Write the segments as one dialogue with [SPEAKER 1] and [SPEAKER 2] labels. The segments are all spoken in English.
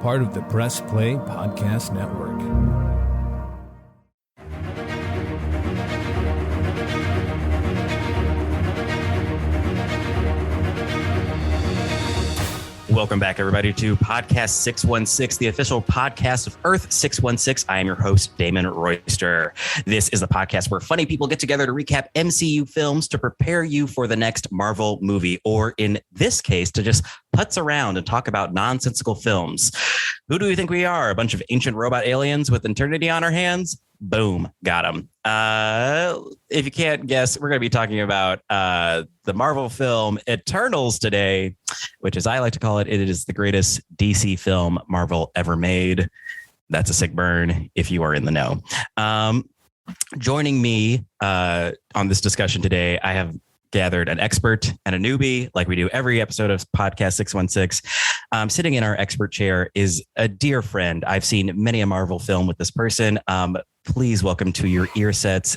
[SPEAKER 1] part of the Press Play Podcast Network.
[SPEAKER 2] Welcome back, everybody, to Podcast 616, the official podcast of Earth 616. I am your host, Damon Royster. This is the podcast where funny people get together to recap MCU films to prepare you for the next Marvel movie, or in this case, to just putz around and talk about nonsensical films. Who do we think we are? A bunch of ancient robot aliens with eternity on our hands? Boom, got him. If you can't guess, we're going to be talking about the Marvel film Eternals today, which, as I like to call it, it is the greatest DC film Marvel ever made. That's a sick burn if you are in the know. Joining me on this discussion today, I have gathered an expert and a newbie, like we do every episode of Podcast 616. Sitting in our expert chair is a dear friend. I've seen many a Marvel film with this person. Please welcome to your ear sets,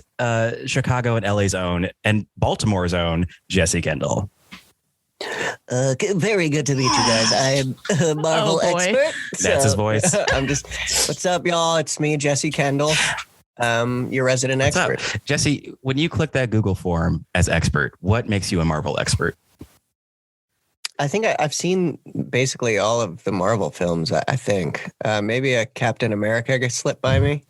[SPEAKER 2] Chicago and LA's own and Baltimore's own Jesse Kendall.
[SPEAKER 3] Very good to meet you guys. I am a Marvel expert.
[SPEAKER 2] That's his voice.
[SPEAKER 3] What's up, y'all? It's me, Jesse Kendall. Your resident expert.
[SPEAKER 2] Jesse, when you click that Google form as expert, what makes you a Marvel expert?
[SPEAKER 3] I think I've seen basically all of the Marvel films, I think. Maybe a Captain America gets slipped by me.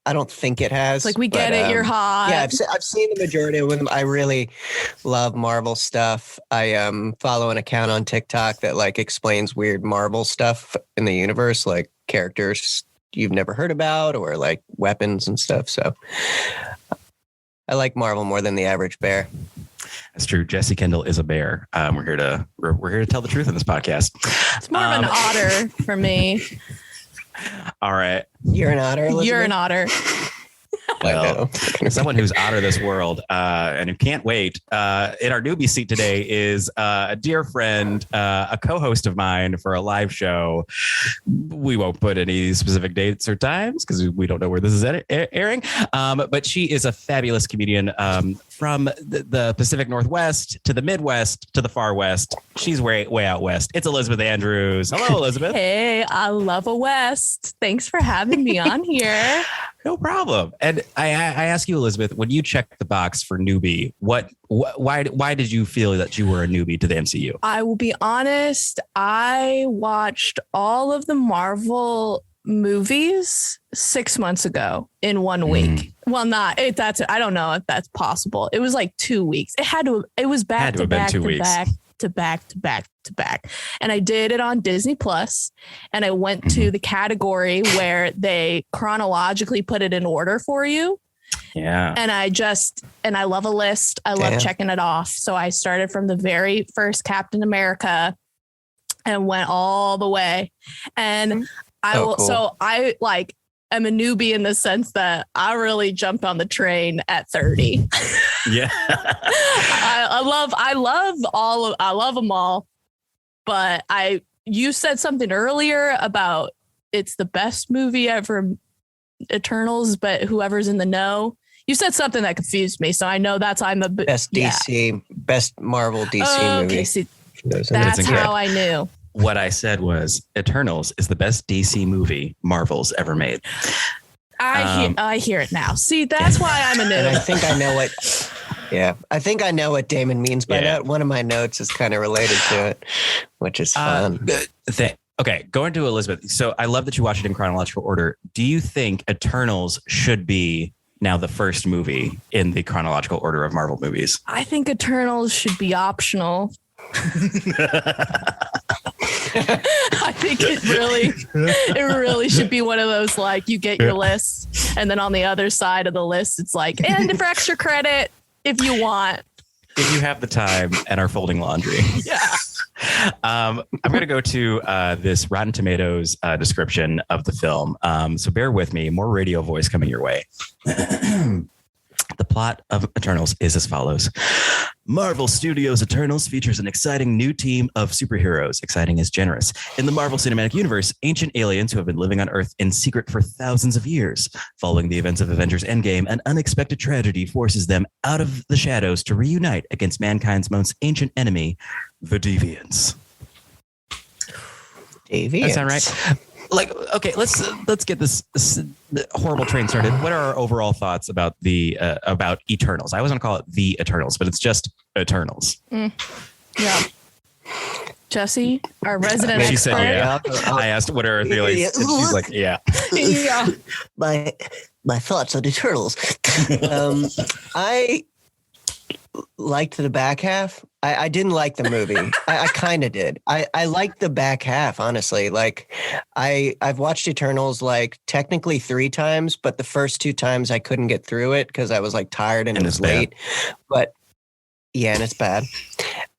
[SPEAKER 3] I don't think it has.
[SPEAKER 4] Like, we get it, you're hot.
[SPEAKER 3] Yeah, I've seen the majority of them. I really love Marvel stuff. I follow an account on TikTok that explains weird Marvel stuff in the universe, like characters you've never heard about or like weapons and stuff. So I like Marvel more than the average bear.
[SPEAKER 2] That's true. Jesse Kendall is a bear. We're here to tell the truth in this podcast.
[SPEAKER 4] It's more of an otter for me.
[SPEAKER 2] All right.
[SPEAKER 3] You're an otter, Elizabeth?
[SPEAKER 4] You're an otter.
[SPEAKER 2] Well, someone who's out of this world and who can't wait. In our newbie seat today is a dear friend, a co-host of mine for a live show. We won't put any specific dates or times because we don't know where this is airing. But she is a fabulous comedian from the Pacific Northwest to the Midwest to the far West. She's way out west. It's Elizabeth Andrews. Hello, Elizabeth.
[SPEAKER 4] Hey, I love a West. Thanks for having me on here.
[SPEAKER 2] No problem. And I ask you, Elizabeth, when you checked the box for newbie, why did you feel that you were a newbie to the MCU?
[SPEAKER 4] I will be honest. I watched all of the Marvel movies 6 months ago in 1 week. Well, I don't know if that's possible. It was like 2 weeks. It was back to back to back. And I did it on Disney Plus, and I went to the category where they chronologically put it in order for you.
[SPEAKER 2] Yeah.
[SPEAKER 4] And I love a list. I love checking it off. So I started from the very first Captain America and went all the way. And I'm a newbie in the sense that I really jumped on the train at 30.
[SPEAKER 2] Yeah.
[SPEAKER 4] I love them all. But you said something earlier about it's the best movie ever, Eternals, but whoever's in the know. You said something that confused me. So I know I'm a bit
[SPEAKER 3] best Marvel DC movie.
[SPEAKER 4] Okay, see, that's how I knew.
[SPEAKER 2] What I said was Eternals is the best DC movie Marvel's ever made.
[SPEAKER 4] I hear it now. See, that's why I'm a noob.
[SPEAKER 3] And I think I know what. Yeah, I think I know what Damon means by that. One of my notes is kind of related to it, which is fun.
[SPEAKER 2] Okay, going to Elizabeth. So I love that you watch it in chronological order. Do you think Eternals should be now the first movie in the chronological order of Marvel movies?
[SPEAKER 4] I think Eternals should be optional. I think it really should be one of those, like, you get your list and then on the other side of the list it's like, and for extra credit if you want,
[SPEAKER 2] if you have the time and are folding laundry.
[SPEAKER 4] Yeah.
[SPEAKER 2] I'm going to go to this Rotten Tomatoes description of the film. So bear with me. More radio voice coming your way. The plot of Eternals is as follows. Marvel Studios' Eternals features an exciting new team of superheroes. Exciting is generous. In the Marvel Cinematic Universe, ancient aliens who have been living on Earth in secret for thousands of years. Following the events of Avengers Endgame, an unexpected tragedy forces them out of the shadows to reunite against mankind's most ancient enemy, the Deviants.
[SPEAKER 3] Deviants.
[SPEAKER 2] That sound right? Like, okay, let's get this horrible train started. What are our overall thoughts about the about Eternals? I always want to call it the Eternals, but it's just Eternals.
[SPEAKER 4] Yeah. Jesse, our resident
[SPEAKER 2] She
[SPEAKER 4] expert.
[SPEAKER 2] said, yeah. I asked, what are her feelings? And she's like, yeah.
[SPEAKER 4] Yeah.
[SPEAKER 3] My thoughts on Eternals. I liked the back half. I didn't like the movie. I kind of did. I liked the back half, honestly. Like, I've watched Eternals like technically 3 times, but the first 2 times I couldn't get through it because I was like tired and it was late. But yeah, and it's bad.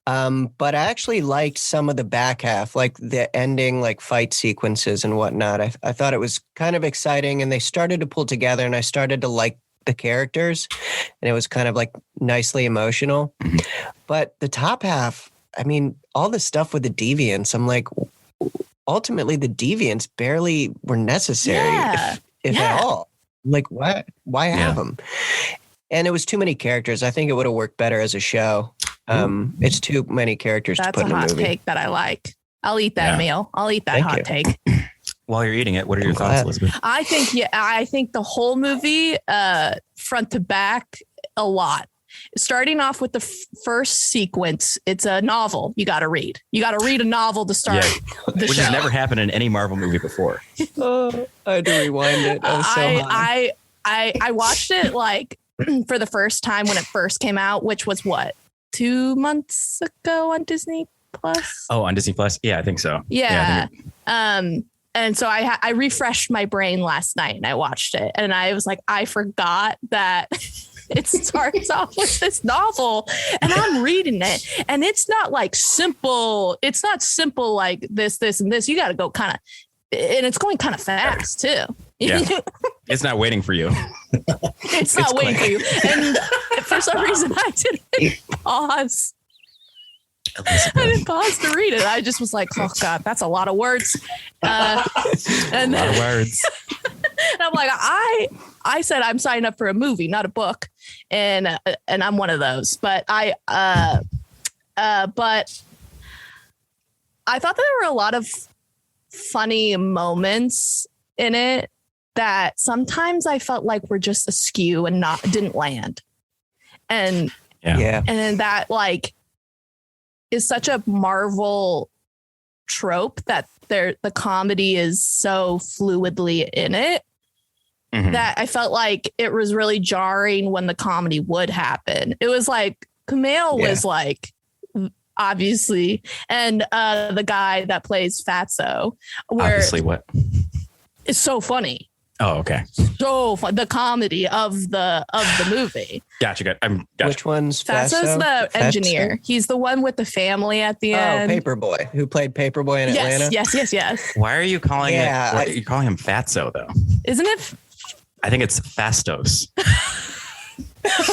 [SPEAKER 3] But I actually liked some of the back half, like the ending, like fight sequences and whatnot. I thought it was kind of exciting, and they started to pull together, and I started to like the characters, and it was kind of like nicely emotional. But the top half, I mean, all the stuff with the deviants, I'm like, ultimately the deviants barely were necessary, if at all. Like, why have them? And it was too many characters. I think it would have worked better as a show. It's too many characters to put in a movie.
[SPEAKER 4] That's a hot take that I like. I'll eat that meal. I'll eat that hot take.
[SPEAKER 2] While you're eating it, what are your thoughts, Elizabeth?
[SPEAKER 4] I think the whole movie, front to back, a lot. Starting off with the first sequence, it's a novel you got to read. You got to read a novel to start the
[SPEAKER 2] Which
[SPEAKER 4] show.
[SPEAKER 2] has never happened in any Marvel movie before.
[SPEAKER 3] I had to rewind it. I was so high.
[SPEAKER 4] I watched it like for the first time when it first came out, which was what, 2 months ago on Disney Plus?
[SPEAKER 2] Oh, on Disney Plus? Yeah, I think so.
[SPEAKER 4] Yeah. And so I refreshed my brain last night and I watched it and I was like, I forgot that it starts off with this novel and I'm reading it and it's not like simple. It's not simple like this, and this. You got to go kind of, and it's going kind of fast too.
[SPEAKER 2] Yeah. It's not waiting for you.
[SPEAKER 4] It's not waiting for you. And for some reason I didn't pause. I didn't pause to read it. I just was like, oh God, that's a lot of words. And
[SPEAKER 2] a lot of words.
[SPEAKER 4] And I'm like, I said I'm signing up for a movie, not a book. And I'm one of those. But I thought that there were a lot of funny moments in it that sometimes I felt like were just askew and didn't land. And and that like is such a Marvel trope that the comedy is so fluidly in it that I felt like it was really jarring when the comedy would happen. It was like Kumail was like, obviously, and the guy that plays Fatso,
[SPEAKER 2] obviously, what?
[SPEAKER 4] It's so funny.
[SPEAKER 2] Oh, okay.
[SPEAKER 4] So fun. The comedy of the movie.
[SPEAKER 2] Gotcha. Gotcha.
[SPEAKER 3] Which one's
[SPEAKER 4] Fatso's the engineer. He's the one with the family at the end.
[SPEAKER 3] Paperboy, who played Paperboy in Atlanta.
[SPEAKER 4] Yes.
[SPEAKER 2] Why are you calling it? Are you calling him Fatso though?
[SPEAKER 4] Isn't it?
[SPEAKER 2] I think it's Fastos.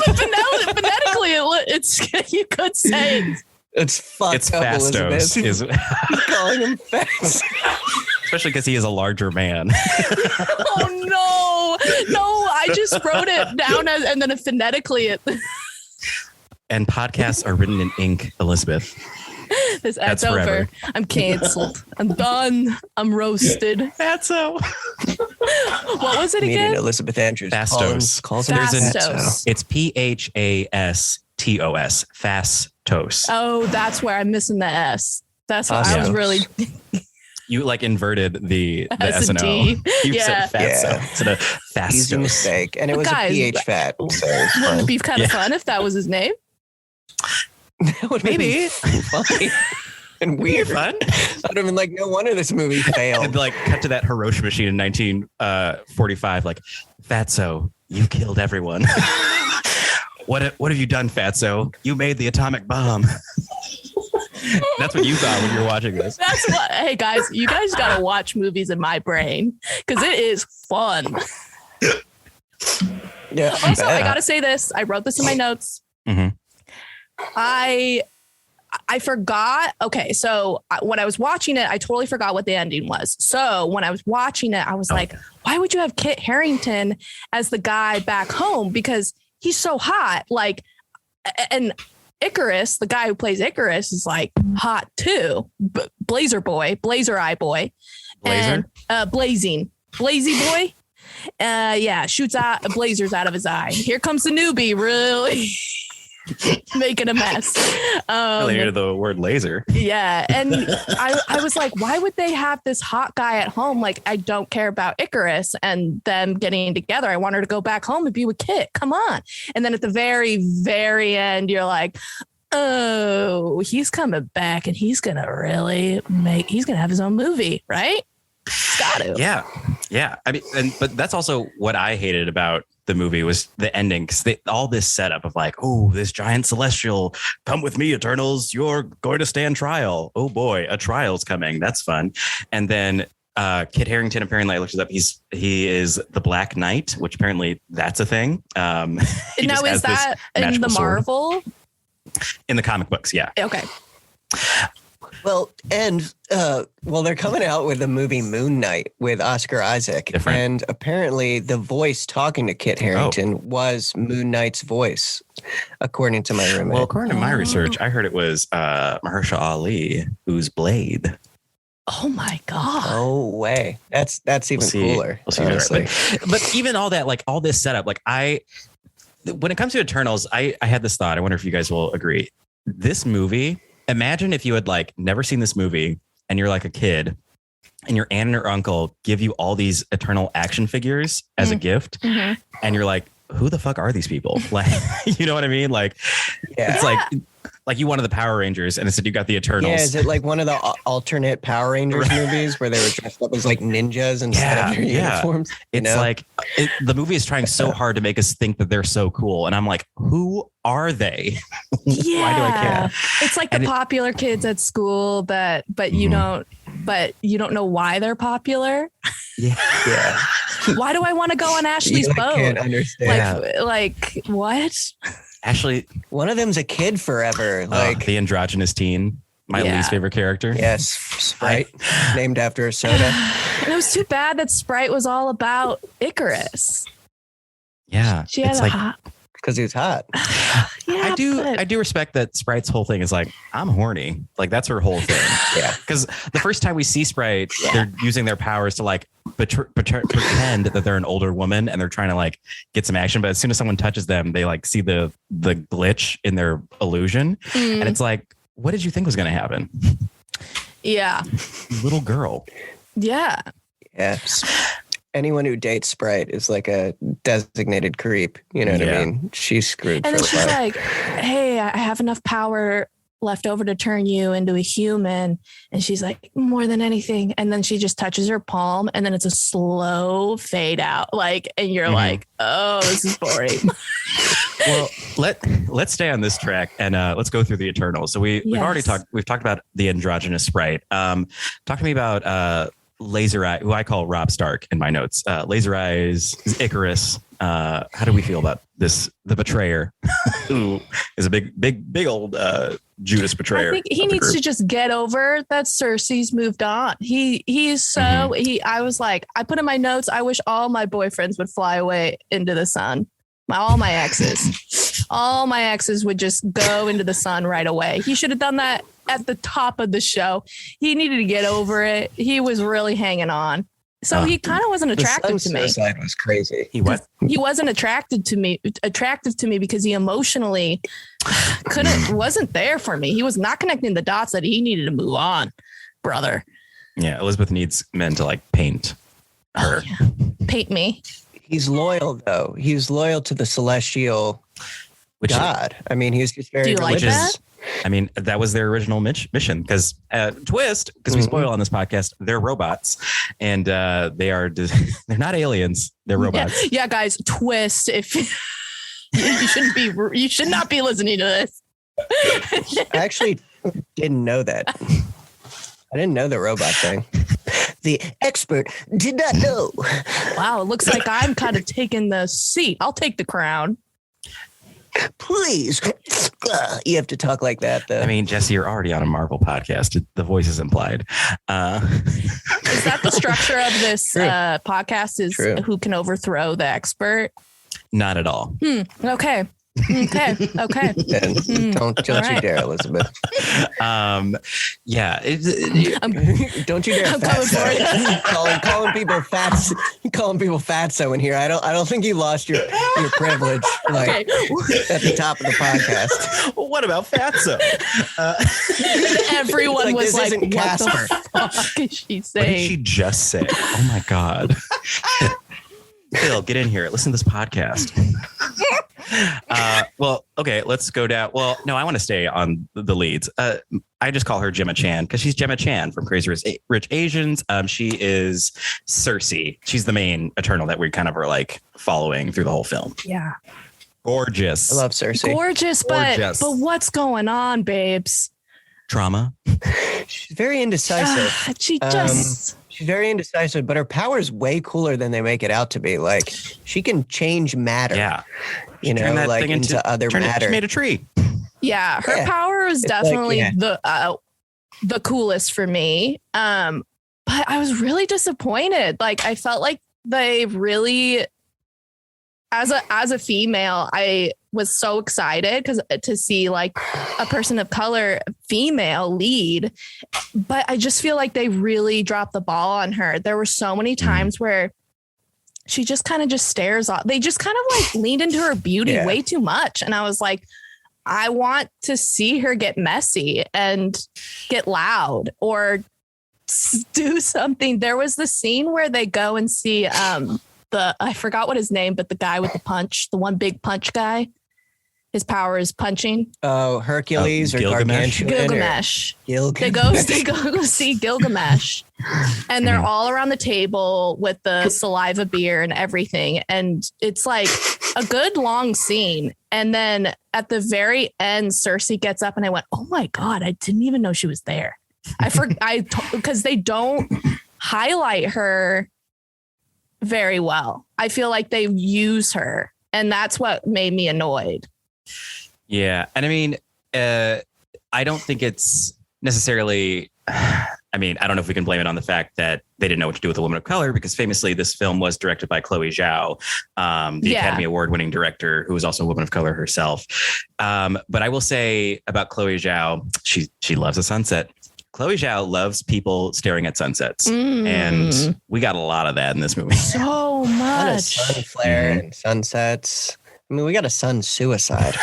[SPEAKER 4] Phonetically, it's you could say
[SPEAKER 3] it's fucked
[SPEAKER 2] it's
[SPEAKER 3] up,
[SPEAKER 2] Fastos.
[SPEAKER 3] He's calling him Fastos.
[SPEAKER 2] Especially because he is a larger man.
[SPEAKER 4] Oh no! I just wrote it down and then phonetically it.
[SPEAKER 2] And podcasts are written in ink, Elizabeth.
[SPEAKER 4] That's over. Forever. I'm canceled. I'm done. I'm roasted.
[SPEAKER 2] Fatso.
[SPEAKER 4] What was it again?
[SPEAKER 3] Elizabeth Andrews.
[SPEAKER 2] Fastos.
[SPEAKER 4] Fastos.
[SPEAKER 2] It's Phastos. Fastos.
[SPEAKER 4] Oh, that's where I'm missing the S. That's what I was really.
[SPEAKER 2] You like inverted the
[SPEAKER 4] S
[SPEAKER 2] and O. You said Fatso.
[SPEAKER 3] Yeah.
[SPEAKER 2] Instead of Fastos.
[SPEAKER 3] Easy mistake. And it was a PH fat. So
[SPEAKER 4] wouldn't it be kind of fun if that was his name?
[SPEAKER 3] That would maybe funny and weird. Fun. I'd have been like, no wonder this movie failed.
[SPEAKER 2] And like cut to that Hiroshima machine in 1945. Like, Fatso, you killed everyone. What have you done, Fatso? You made the atomic bomb. That's what you thought when you were watching this.
[SPEAKER 4] That's what. Hey guys, you guys got to watch movies in my brain because it is fun.
[SPEAKER 3] Yeah.
[SPEAKER 4] Also, I got to say this. I wrote this in my notes.
[SPEAKER 2] Mm-hmm.
[SPEAKER 4] I forgot. Okay, so when I was watching it, I totally forgot what the ending was. So when I was watching it, I was like, why would you have Kit Harington as the guy back home? Because he's so hot. Like, and Icarus, the guy who plays Icarus, is like hot too. Blazer eye boy.
[SPEAKER 2] Blazer?
[SPEAKER 4] And, Blazy boy. Yeah, shoots out blazers out of his eye. Here comes the newbie, really making a mess.
[SPEAKER 2] Really near the word laser.
[SPEAKER 4] Yeah, and I was like, why would they have this hot guy at home? Like, I don't care about Icarus and them getting together. I want her to go back home and be with Kit. Come on. And then at the very, very end, you're like, oh, he's coming back and he's gonna have his own movie, right? Got to.
[SPEAKER 2] Yeah. I mean, but that's also what I hated about the movie was the ending, because all this setup of like, oh, this giant celestial, come with me, Eternals, you're going to stand trial. Oh boy, a trial's coming. That's fun. And then Kit Harington, apparently I looked it up. He is the Black Knight, which apparently that's a thing.
[SPEAKER 4] Now is that in the Marvel?
[SPEAKER 2] In the comic books, yeah.
[SPEAKER 4] Okay.
[SPEAKER 3] Well, and they're coming out with the movie Moon Knight with Oscar Isaac.
[SPEAKER 2] Different.
[SPEAKER 3] And apparently the voice talking to Kit Harington was Moon Knight's voice, according to my roommate.
[SPEAKER 2] Well, according to my research, I heard it was Mahershala Ali, who's Blade.
[SPEAKER 4] Oh my God.
[SPEAKER 3] No way. That's even cooler.
[SPEAKER 2] We'll see.
[SPEAKER 3] Honestly.
[SPEAKER 2] But even all that, like all this setup, like when it comes to Eternals, I had this thought. I wonder if you guys will agree. This movie, imagine if you had like never seen this movie and you're like a kid and your aunt and your uncle give you all these Eternal action figures as a gift. Mm-hmm. And you're like, who the fuck are these people? Like, you know what I mean? Like, it's like you wanted the Power Rangers and instead you got the Eternals.
[SPEAKER 3] Yeah, is it like one of the alternate Power Rangers movies where they were dressed up as like ninjas instead of their uniforms?
[SPEAKER 2] It's like the movie is trying so hard to make us think that they're so cool. And I'm like, who are they?
[SPEAKER 4] Yeah.
[SPEAKER 2] Why do I care?
[SPEAKER 4] It's like the popular kids at school but you don't know why they're popular.
[SPEAKER 3] Yeah.
[SPEAKER 4] Why do I want to go on Ashley's boat?
[SPEAKER 3] I can't understand.
[SPEAKER 4] Like what?
[SPEAKER 2] Ashley,
[SPEAKER 3] one of them's a kid forever. Like
[SPEAKER 2] the androgynous teen, my least favorite character.
[SPEAKER 3] Yes, Sprite, named after a soda.
[SPEAKER 4] And it was too bad that Sprite was all about Icarus.
[SPEAKER 2] Yeah,
[SPEAKER 4] she had hot.
[SPEAKER 3] Because he was hot.
[SPEAKER 2] I do respect that Sprite's whole thing is like, I'm horny. Like that's her whole thing.
[SPEAKER 3] Yeah.
[SPEAKER 2] Because the first time we see Sprite, they're using their powers to like pretend that they're an older woman and they're trying to like get some action. But as soon as someone touches them, they like see the glitch in their illusion. And it's like, what did you think was going to happen?
[SPEAKER 4] Yeah.
[SPEAKER 2] Little girl.
[SPEAKER 4] Yeah.
[SPEAKER 3] Yes. Anyone who dates Sprite is like a designated creep. You know what I mean? She's screwed.
[SPEAKER 4] And then she's like, hey, I have enough power left over to turn you into a human. And she's like, more than anything. And then she just touches her palm and then it's a slow fade out. Like, and you're like, oh, this is boring.
[SPEAKER 2] Well, let's stay on this track and let's go through the Eternals. So we've already talked about the androgynous Sprite. Talk to me about Laser Eye, who I call Rob Stark in my notes. Laser Eyes, Icarus. How do we feel about this? The betrayer, who is a big old Judas betrayer.
[SPEAKER 4] I think he needs to just get over that Cersei's moved on. He's so I was like, I put in my notes, I wish all my boyfriends would fly away into the sun. All my exes would just go into the sun right away. He should have done that at the top of the show. He needed to get over it. He was really hanging on. So he kind of wasn't attractive to me.
[SPEAKER 3] Suicide was crazy.
[SPEAKER 2] He what?
[SPEAKER 4] He wasn't attractive to me because he emotionally wasn't there for me. He was not connecting the dots that he needed to move on, brother.
[SPEAKER 2] Yeah, Elizabeth needs men to like paint her.
[SPEAKER 4] Oh, yeah. Paint me.
[SPEAKER 3] He's loyal though. He's loyal to the celestial God. I mean, he's just very religious.
[SPEAKER 4] Like that?
[SPEAKER 2] I mean, that was their original mission because twist, because we spoil on this podcast, they're robots and they're not aliens. They're robots.
[SPEAKER 4] Yeah, guys, twist. If you should not be listening to this.
[SPEAKER 3] I actually didn't know that. I didn't know the robot thing. The expert did not know.
[SPEAKER 4] Wow, it looks like I'm kind of taking the seat. I'll take the crown.
[SPEAKER 3] Please. You have to talk like that, though.
[SPEAKER 2] I mean, Jesse, you're already on a Marvel podcast. The voice is implied.
[SPEAKER 4] Is that the structure of this podcast? Is who can overthrow the expert?
[SPEAKER 2] Not at all.
[SPEAKER 4] Okay. Okay.
[SPEAKER 3] And don't you
[SPEAKER 4] right.
[SPEAKER 3] dare, Elizabeth.
[SPEAKER 2] Yeah.
[SPEAKER 3] Don't you dare
[SPEAKER 4] I'm coming for
[SPEAKER 3] fatso. calling people fatso in here. I don't think you lost your privilege like at the top of the podcast.
[SPEAKER 2] What about Fatso?
[SPEAKER 4] Everyone
[SPEAKER 3] Like,
[SPEAKER 4] was
[SPEAKER 3] this
[SPEAKER 4] like,
[SPEAKER 3] isn't
[SPEAKER 4] what
[SPEAKER 3] Casper.
[SPEAKER 4] the fuck is she
[SPEAKER 2] What did
[SPEAKER 4] saying?
[SPEAKER 2] she just say? Oh my God. Phil, get in here. Listen to this podcast. Well, okay, let's go down. Well, no, I want to stay on the leads. I just call her Gemma Chan because she's Gemma Chan from Crazy Rich Asians. She is Cersei. She's the main Eternal that we kind of are like following through the whole film.
[SPEAKER 4] Yeah.
[SPEAKER 3] I
[SPEAKER 2] Gorgeous.
[SPEAKER 3] love Cersei.
[SPEAKER 4] Gorgeous. But what's going on, babes?
[SPEAKER 2] Trauma.
[SPEAKER 3] She's very indecisive.
[SPEAKER 4] She just...
[SPEAKER 3] She's very indecisive, but her power is way cooler than they make it out to be. Like, she can change matter.
[SPEAKER 2] Yeah.
[SPEAKER 3] You know, like into other matter.
[SPEAKER 2] She made a tree.
[SPEAKER 4] Yeah, her power is definitely the coolest for me. But I was really disappointed. Like, I felt like they really, as a female, I was so excited to see like a person of color, female lead. But I just feel like they really dropped the ball on her. There were so many times where she just kind of just stares off. They just kind of like leaned into her beauty way too much. And I was like, I want to see her get messy and get loud or do something. There was the scene where they go and see I forgot what his name, but the guy with the punch, the one big punch guy. His power is punching.
[SPEAKER 3] Oh, Hercules or
[SPEAKER 2] Gilgamesh.
[SPEAKER 3] Gargantuan.
[SPEAKER 4] Gilgamesh. They go see Gilgamesh, and they're all around the table with the saliva beer and everything. And it's like a good long scene. And then at the very end, Cersei gets up, and I went, "Oh my God, I didn't even know she was there." Because they don't highlight her very well. I feel like they use her, and that's what made me annoyed.
[SPEAKER 2] Yeah. And I mean, I don't think it's necessarily, I mean, I don't know if we can blame it on the fact that they didn't know what to do with a woman of color, because famously this film was directed by Chloe Zhao, the Academy Award winning director who was also a woman of color herself. But I will say about Chloe Zhao, she loves a sunset. Chloe Zhao loves people staring at sunsets. And we got a lot of that in this movie.
[SPEAKER 4] So much.
[SPEAKER 3] A lot of sun flare and sunsets. I mean, we got a sun suicide.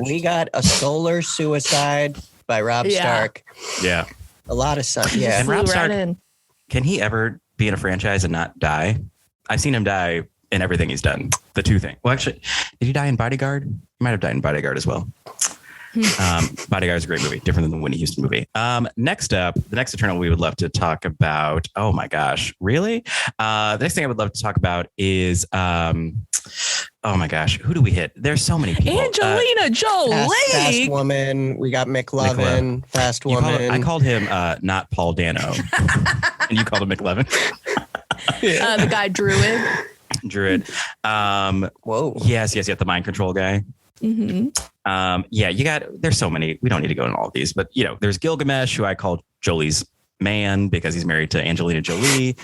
[SPEAKER 3] We got a solar suicide by Rob Stark.
[SPEAKER 2] Yeah.
[SPEAKER 3] A lot of sun. Yeah.
[SPEAKER 2] And Rob Stark,
[SPEAKER 4] in.
[SPEAKER 2] can he ever be in a franchise and not die? I've seen him die in everything he's done. The two things. Well, actually, did he die in Bodyguard? He might have died in Bodyguard as well. Bodyguard is a great movie, different than the Whitney Houston movie. Next up, the next Eternal we would love to talk about. Oh my gosh, really? The next thing I would love to talk about is, oh my gosh, who do we hit? There's so many people.
[SPEAKER 4] Angelina Jolie.
[SPEAKER 3] Fast Woman. We got McLovin. Fast Woman.
[SPEAKER 2] I called him not Paul Dano, and you called him McLovin.
[SPEAKER 4] The guy Druid.
[SPEAKER 3] Whoa.
[SPEAKER 2] Yes, the mind control guy. There's so many. We don't need to go into all of these, but there's Gilgamesh, who I call Jolie's man because he's married to Angelina Jolie.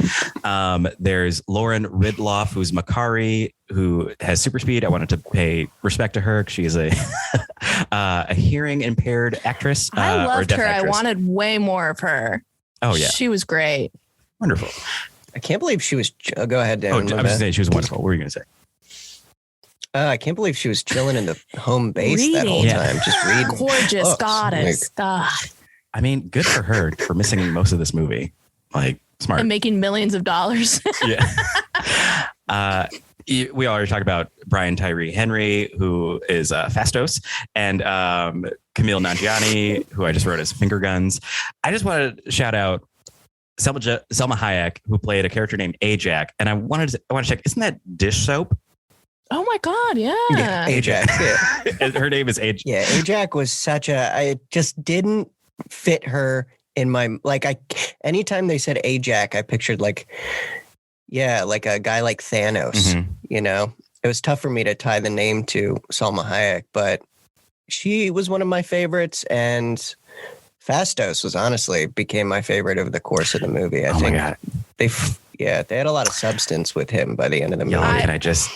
[SPEAKER 2] There's Lauren Ridloff, who's Makari, who has super speed. I wanted to pay respect to her. She is a hearing impaired actress.
[SPEAKER 4] I loved her.
[SPEAKER 2] Actress.
[SPEAKER 4] I wanted way more of her.
[SPEAKER 2] Oh yeah,
[SPEAKER 4] she was great.
[SPEAKER 2] Wonderful.
[SPEAKER 3] I can't believe she was. Go ahead, Dan.
[SPEAKER 2] I was just saying she was wonderful. What were you going to say?
[SPEAKER 3] I can't believe she was chilling in the home base that whole time, just reading.
[SPEAKER 4] Gorgeous
[SPEAKER 3] books.
[SPEAKER 4] goddess. God.
[SPEAKER 2] I mean, good for her for missing most of this movie. Like, smart.
[SPEAKER 4] And making millions of dollars.
[SPEAKER 2] Yeah. We already talked about Brian Tyree Henry, who is Fastos, and Camille Nanjiani, who I just wrote as Finger Guns. I just want to shout out Selma Hayek, who played a character named Ajak. And I want to check, isn't that dish soap?
[SPEAKER 4] Oh my God, yeah.
[SPEAKER 3] Ajax. Yeah.
[SPEAKER 2] Her name is Ajak.
[SPEAKER 3] Yeah, Ajak was I just didn't fit her in my, anytime they said Ajak, I pictured like a guy like Thanos, It was tough for me to tie the name to Salma Hayek, but she was one of my favorites, and Fastos was honestly became my favorite over the course of the movie. I think
[SPEAKER 2] my God.
[SPEAKER 3] they had a lot of substance with him by the end of the movie.
[SPEAKER 2] Can I just,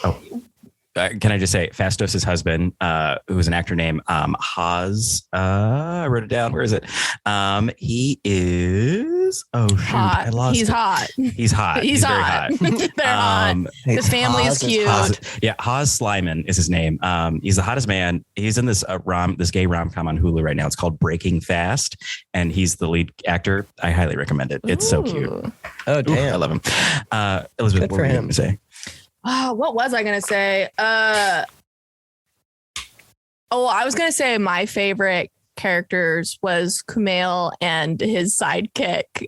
[SPEAKER 2] can I just say Fastos' husband, who was an actor named Haz. I wrote it down. Where is it? He is
[SPEAKER 4] hot.
[SPEAKER 2] I lost
[SPEAKER 4] He's
[SPEAKER 2] it.
[SPEAKER 4] hot.
[SPEAKER 2] He's hot.
[SPEAKER 4] He's
[SPEAKER 2] very
[SPEAKER 4] hot.
[SPEAKER 2] hot.
[SPEAKER 4] They're hot. His family is cute.
[SPEAKER 2] Haz Slyman is his name. He's the hottest man. He's in this this gay rom-com on Hulu right now. It's called Breaking Fast, and he's the lead actor. I highly recommend it. It's so cute.
[SPEAKER 3] Oh, damn.
[SPEAKER 2] Ooh, I love him. Elizabeth,
[SPEAKER 3] Good
[SPEAKER 2] what
[SPEAKER 3] for
[SPEAKER 2] were you
[SPEAKER 3] him.
[SPEAKER 2] going to say?
[SPEAKER 4] Oh, what was I going to say? I was going to say my favorite characters was Kumail and his sidekick,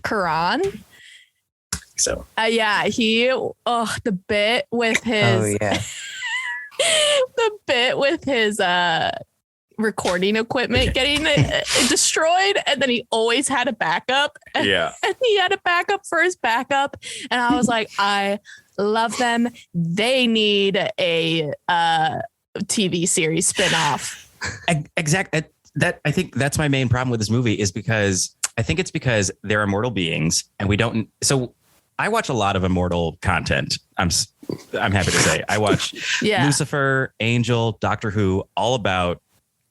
[SPEAKER 4] Karan.
[SPEAKER 2] So,
[SPEAKER 4] the bit with his, the bit with his, recording equipment getting destroyed, and then he always had a backup. And he had a backup for his backup, and I was like, I love them. They need a TV series spinoff.
[SPEAKER 2] Exactly. That I think that's my main problem with this movie is because I think it's because they're immortal beings and we don't. So I watch a lot of immortal content. I'm happy to say I watch Lucifer, Angel, Doctor Who, all about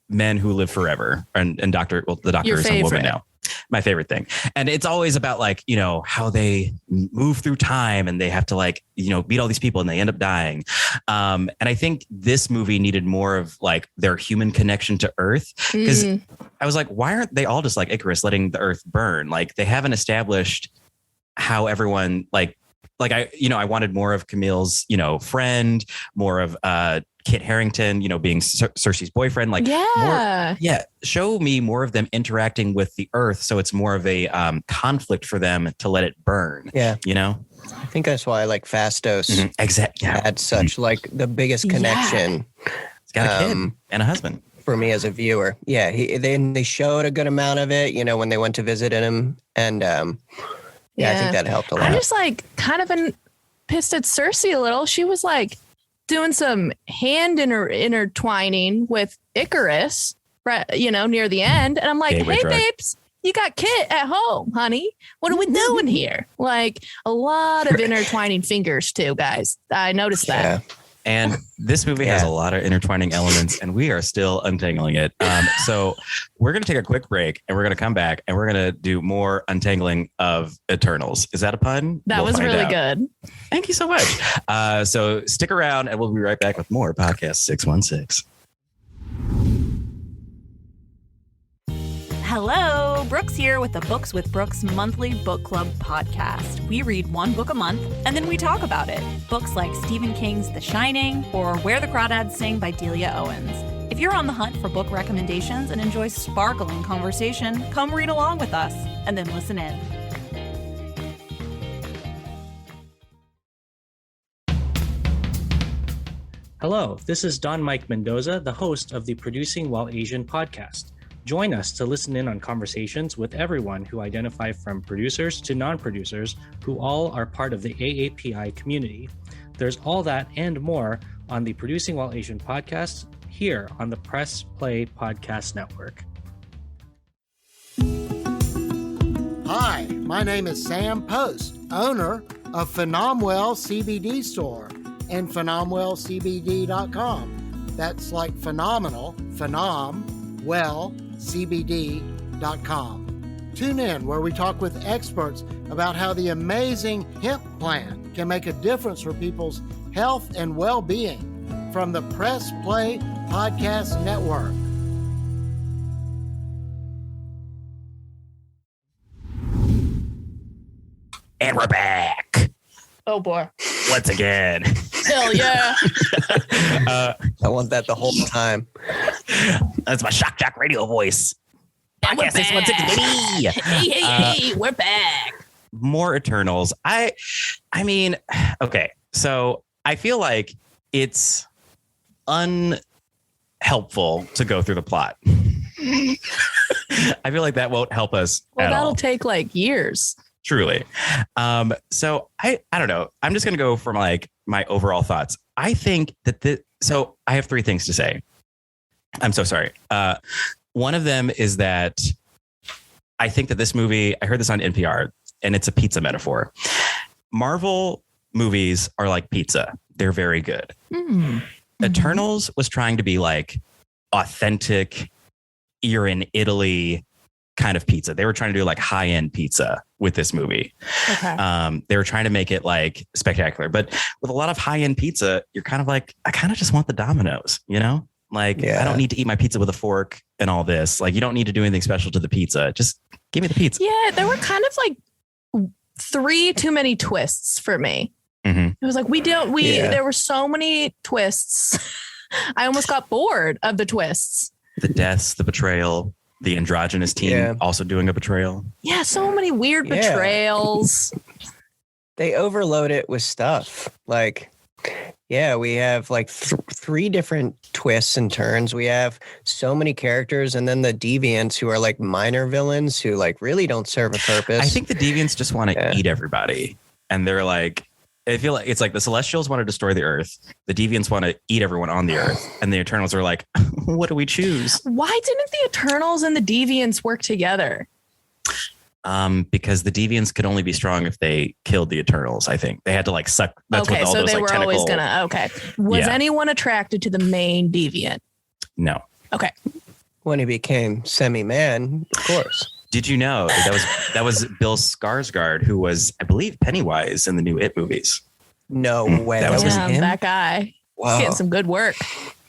[SPEAKER 2] men who live forever, and the Doctor is a woman now. My favorite thing. And it's always about like, how they move through time and they have to like, meet all these people and they end up dying. And I think this movie needed more of like their human connection to Earth. Because I was like, why aren't they all just like Icarus letting the Earth burn? Like they haven't established how everyone I wanted more of Camille's,
[SPEAKER 3] friend,
[SPEAKER 2] more of Kit Harington, being Cersei's boyfriend. Show me more of them interacting with the Earth, so it's more of a conflict for them to let it burn.
[SPEAKER 3] Yeah,
[SPEAKER 2] I
[SPEAKER 3] think that's why like Fastos had such like the biggest connection.
[SPEAKER 2] He's got a kid and a husband.
[SPEAKER 3] For me as a viewer, they showed a good amount of it. When they went to visit him, and I think that helped a lot.
[SPEAKER 4] I'm just like kind of pissed at Cersei a little. She was like doing some hand intertwining with Icarus, right? Near the end. And I'm like, hey, babes, you got Kit at home, honey. What are we doing here? Like a lot of intertwining fingers too, guys. I noticed that.
[SPEAKER 3] Yeah.
[SPEAKER 2] And this movie has a lot of intertwining elements and we are still untangling it. So we're going to take a quick break and we're going to come back and we're going to do more untangling of Eternals. Is that a pun?
[SPEAKER 4] That was really good.
[SPEAKER 2] Thank you so much. So stick around and we'll be right back with more Podcast 616.
[SPEAKER 5] Hello, Brooks here with the Books with Brooks monthly book club podcast. We read one book a month and then we talk about it. Books like Stephen King's The Shining or Where the Crawdads Sing by Delia Owens. If you're on the hunt for book recommendations and enjoy sparkling conversation, come read along with us and then listen in.
[SPEAKER 6] Hello, this is Don Mike Mendoza, the host of the Producing While Asian podcast. Join us to listen in on conversations with everyone who identify from producers to non-producers who all are part of the AAPI community. There's all that and more on the Producing While Asian podcast here on the Press Play Podcast Network.
[SPEAKER 7] Hi, my name is Sam Post, owner of Phenomwell CBD store and PhenomwellCBD.com. That's like phenomenal, CBD.com. Tune in where we talk with experts about how the amazing hemp plant can make a difference for people's health and well-being from the Press Play Podcast Network.
[SPEAKER 2] And we're back.
[SPEAKER 4] Oh boy.
[SPEAKER 2] Once again.
[SPEAKER 4] Hell yeah.
[SPEAKER 3] I want that the whole time.
[SPEAKER 2] That's my shock jock radio voice.
[SPEAKER 4] And we're
[SPEAKER 2] Podcast 616, baby.
[SPEAKER 4] Hey, we're back.
[SPEAKER 2] More Eternals. I mean, okay. So I feel like it's unhelpful to go through the plot. I feel like that won't help us.
[SPEAKER 4] Well, that'll
[SPEAKER 2] all.
[SPEAKER 4] take like years.
[SPEAKER 2] Truly. So I don't know. I'm just going to go from like my overall thoughts. I think that so I have three things to say. I'm so sorry. One of them is that I think that this movie, I heard this on NPR and it's a pizza metaphor. Marvel movies are like pizza. They're very good.
[SPEAKER 4] Mm.
[SPEAKER 2] Eternals was trying to be like authentic, you're in Italy kind of pizza. They were trying to do like high end pizza with this movie.
[SPEAKER 4] Okay.
[SPEAKER 2] They were trying to make it like spectacular, but with a lot of high end pizza, you're kind of like, I kind of just want the Domino's, you know? Like, I don't need to eat my pizza with a fork and all this. Like, you don't need to do anything special to the pizza. Just give me the pizza.
[SPEAKER 4] Yeah, there were kind of like 3 too many twists for me.
[SPEAKER 2] Mm-hmm.
[SPEAKER 4] It was like there were so many twists. I almost got bored of the twists.
[SPEAKER 2] The deaths, the betrayal, the androgynous team also doing a betrayal.
[SPEAKER 4] Yeah, so many weird betrayals.
[SPEAKER 3] They overload it with stuff. Like, we have like 3 different twists and turns. We have so many characters, and then the deviants who are like minor villains who like really don't serve a purpose.
[SPEAKER 2] I think the deviants just want to eat everybody. And they're like, I feel like it's like the Celestials want to destroy the Earth. The deviants want to eat everyone on the Earth. And the Eternals are like, what do we choose?
[SPEAKER 4] Why didn't the Eternals and the deviants work together?
[SPEAKER 2] Because the deviants could only be strong if they killed the Eternals. I think they had to like suck. That's what all
[SPEAKER 4] so
[SPEAKER 2] those,
[SPEAKER 4] they
[SPEAKER 2] like,
[SPEAKER 4] were always gonna. Okay, was anyone attracted to the main deviant?
[SPEAKER 2] No.
[SPEAKER 4] Okay.
[SPEAKER 3] When he became semi-man, of course.
[SPEAKER 2] Did you know that was Bill Skarsgård, who was, I believe, Pennywise in the new It movies?
[SPEAKER 3] No way.
[SPEAKER 2] That was
[SPEAKER 3] him?
[SPEAKER 4] That guy.
[SPEAKER 3] Wow.
[SPEAKER 4] He's getting some good work.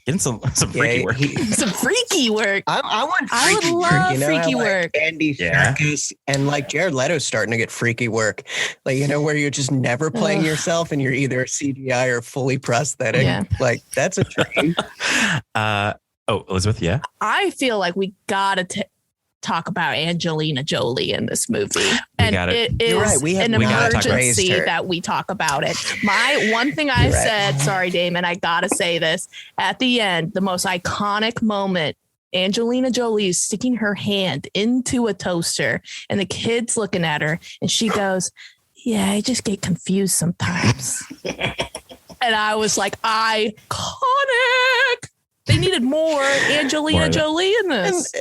[SPEAKER 2] Getting some freaky work.
[SPEAKER 4] Some freaky work.
[SPEAKER 3] I want
[SPEAKER 4] I would
[SPEAKER 3] freaky
[SPEAKER 4] love
[SPEAKER 3] work. You know,
[SPEAKER 4] freaky
[SPEAKER 3] how,
[SPEAKER 4] work.
[SPEAKER 3] Like, Andy Serkis and like Jared Leto's starting to get freaky work. Like, you know, where you're just never playing yourself and you're either CGI or fully prosthetic.
[SPEAKER 4] Yeah.
[SPEAKER 3] Like, that's a dream.
[SPEAKER 2] Elizabeth, yeah?
[SPEAKER 4] I feel like we gotta talk about Angelina Jolie in this movie. And it is
[SPEAKER 3] right. We have
[SPEAKER 4] an
[SPEAKER 3] not
[SPEAKER 4] emergency
[SPEAKER 3] praised her.
[SPEAKER 4] that we talk about it. My one thing I said, sorry, Damon, I gotta say this. At the end, the most iconic moment, Angelina Jolie is sticking her hand into a toaster and the kid's looking at her and she goes, yeah, I just get confused sometimes. And I was like, iconic. They needed more Angelina Jolie in this.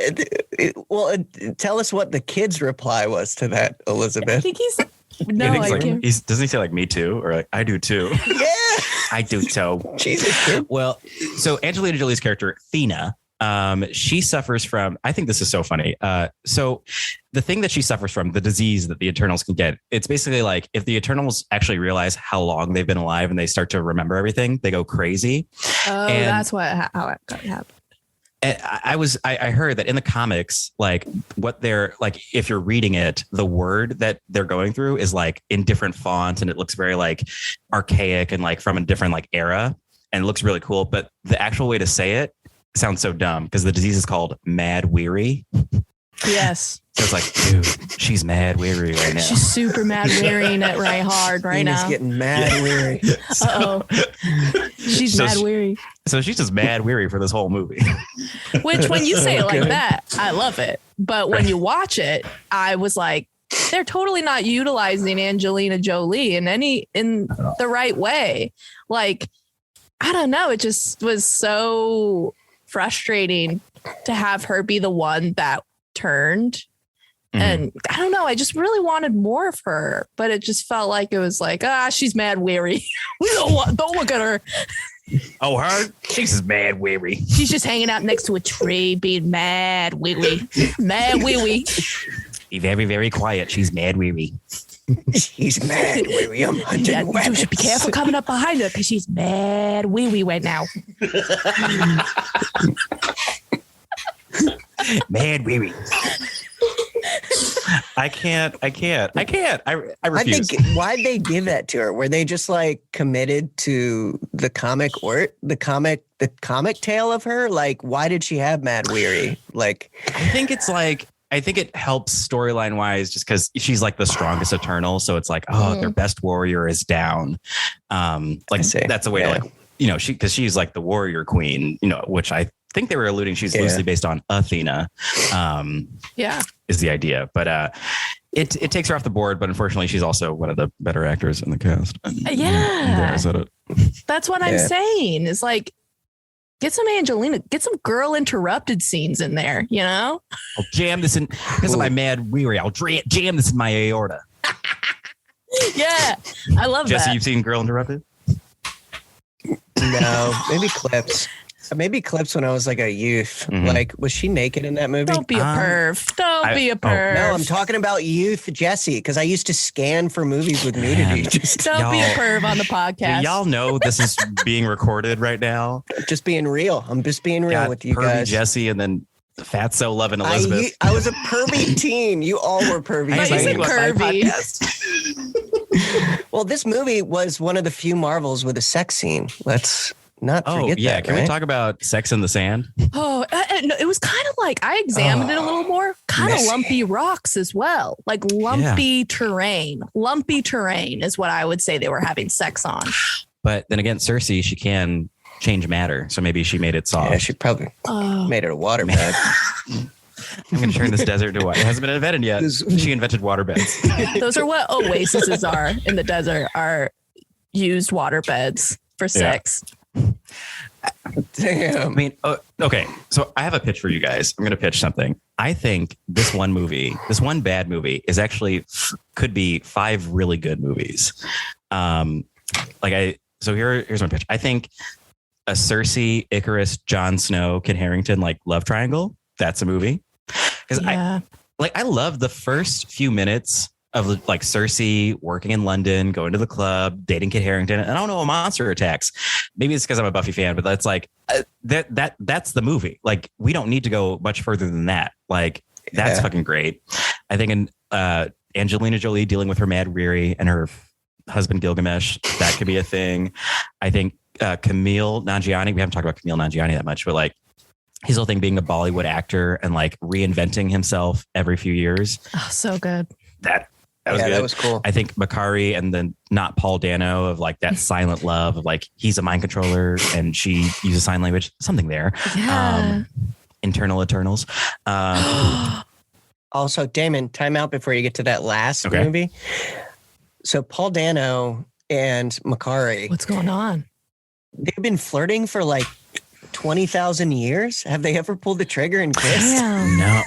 [SPEAKER 3] Tell us what the kid's reply was to that, Elizabeth.
[SPEAKER 4] I think he's I can't.
[SPEAKER 2] Doesn't he say like me too, or like I do too?
[SPEAKER 3] Yeah,
[SPEAKER 2] I do too.
[SPEAKER 3] Jesus, kid.
[SPEAKER 2] Well, so Angelina Jolie's character Thena, she suffers from. I think this is so funny. So the thing that she suffers from, the disease that the Eternals can get, it's basically like if the Eternals actually realize how long they've been alive and they start to remember everything, they go crazy.
[SPEAKER 4] Oh,
[SPEAKER 2] and
[SPEAKER 4] that's how it happened.
[SPEAKER 2] I heard that in the comics, like what they're like, if you're reading it, the word that they're going through is like in different fonts and it looks very like archaic and like from a different like era and it looks really cool. But the actual way to say it sounds so dumb because the disease is called mad weary.
[SPEAKER 4] Yes.
[SPEAKER 2] So it's like, dude, she's mad weary right now.
[SPEAKER 4] She's super mad wearying it right hard right now.
[SPEAKER 3] She's getting mad weary.
[SPEAKER 4] She's mad weary.
[SPEAKER 2] So she's just mad weary for this whole movie.
[SPEAKER 4] Which when you say it like that, I love it. But when you watch it, I was like, they're totally not utilizing Angelina Jolie in the right way. Like, I don't know. It just was so frustrating to have her be the one that turned. And I don't know. I just really wanted more of her, but it just felt like it was like, she's mad weary. We don't look at her.
[SPEAKER 2] Oh, her? She's just mad weary.
[SPEAKER 4] She's just hanging out next to a tree, being mad weary. Mad weary.
[SPEAKER 2] Be very, very quiet. She's mad weary.
[SPEAKER 3] She's mad weary. I'm hunting
[SPEAKER 4] You should be careful coming up behind her because she's mad weary right now.
[SPEAKER 2] Mad weary. I can't. I refuse.
[SPEAKER 3] I think why'd they give that to her? Were they just like committed to the comic tale of her? Like, why did she have mad weary? Like,
[SPEAKER 2] I think it's like, I think it helps storyline wise just because she's like the strongest Eternal. So it's like, their best warrior is down. Like that's a way to like, you know, because she's like the warrior queen, you know, which I think they were alluding she's loosely based on Athena. Is the idea, but it takes her off the board. But unfortunately, she's also one of the better actors in the cast.
[SPEAKER 4] That's what I'm saying. Is like, get some Angelina, get some girl interrupted scenes in there. You know,
[SPEAKER 2] I'll jam this in because of my mad weary. I'll jam this in my aorta.
[SPEAKER 4] Yeah, I love
[SPEAKER 2] Jesse,
[SPEAKER 4] that.
[SPEAKER 2] you've seen Girl Interrupted?
[SPEAKER 3] No, maybe clips. Maybe clips when I was like a youth.
[SPEAKER 2] Mhm.
[SPEAKER 3] Like, was she naked in that movie?
[SPEAKER 4] Don't be a perv. Don't be a perv.
[SPEAKER 3] No, I'm talking about youth Jesse, because I used to scan for movies with nudity.
[SPEAKER 4] Don't be a
[SPEAKER 2] Y'all-
[SPEAKER 4] perv on the podcast.
[SPEAKER 2] Y'all know this is being recorded right now.
[SPEAKER 3] Just being real. I'm just being real
[SPEAKER 2] Got
[SPEAKER 3] with you
[SPEAKER 2] pervy
[SPEAKER 3] guys.
[SPEAKER 2] Jesse and then Fatso loving Elizabeth.
[SPEAKER 3] I was a pervy teen. You all were pervy
[SPEAKER 4] But you said
[SPEAKER 3] teens.
[SPEAKER 4] curvy.
[SPEAKER 3] Well, this movie was one of the few Marvels with a sex scene. Let's not
[SPEAKER 2] Oh,
[SPEAKER 3] forget
[SPEAKER 2] yeah.
[SPEAKER 3] that.
[SPEAKER 2] Can
[SPEAKER 3] right?
[SPEAKER 2] we talk about Sex in the Sand?
[SPEAKER 4] Oh, no, it was kind of like I examined it a little more. Kind of
[SPEAKER 3] messy.
[SPEAKER 4] lumpy rocks as well, like lumpy terrain. Lumpy terrain is what I would say they were having sex on.
[SPEAKER 2] But then again, Cersei, she can change matter. So maybe she made it soft.
[SPEAKER 3] Yeah, she probably made it a waterbed.
[SPEAKER 2] I'm going to turn this desert to water. It hasn't been invented yet. She invented waterbeds.
[SPEAKER 4] Those are what oases are in the desert. Are used water beds for sex.
[SPEAKER 3] Damn.
[SPEAKER 2] I mean, okay. So I have a pitch for you guys. I'm going to pitch something. I think this one bad movie is actually could be 5 really good movies. So here's my pitch. I think a Cersei, Icarus, Jon Snow, Kit Harington, like love triangle. That's a movie. Because I love the first few minutes of like Cersei working in London, going to the club, dating Kit Harington, and I don't know, a monster attacks. Maybe it's because I'm a Buffy fan, but that's like that's the movie. Like we don't need to go much further than that. Like that's fucking great. I think in Angelina Jolie dealing with her mad weary and her husband Gilgamesh, that could be a thing. I think Camille Nanjiani. We haven't talked about Camille Nanjiani that much, but like his whole thing being a Bollywood actor and like reinventing himself every few years.
[SPEAKER 4] Oh, so good.
[SPEAKER 2] That was good.
[SPEAKER 3] That was cool.
[SPEAKER 2] I think Makari and then not Paul Dano of like that silent love of like he's a mind controller and she uses sign language. Something there.
[SPEAKER 4] Yeah.
[SPEAKER 2] Internal Eternals.
[SPEAKER 3] Also, Damon, time out before you get to that last
[SPEAKER 2] Okay.
[SPEAKER 3] movie. So Paul Dano and Makari,
[SPEAKER 4] What's going on?
[SPEAKER 3] they've been flirting for like 20,000 years. Have they ever pulled the trigger and kissed?
[SPEAKER 4] Damn.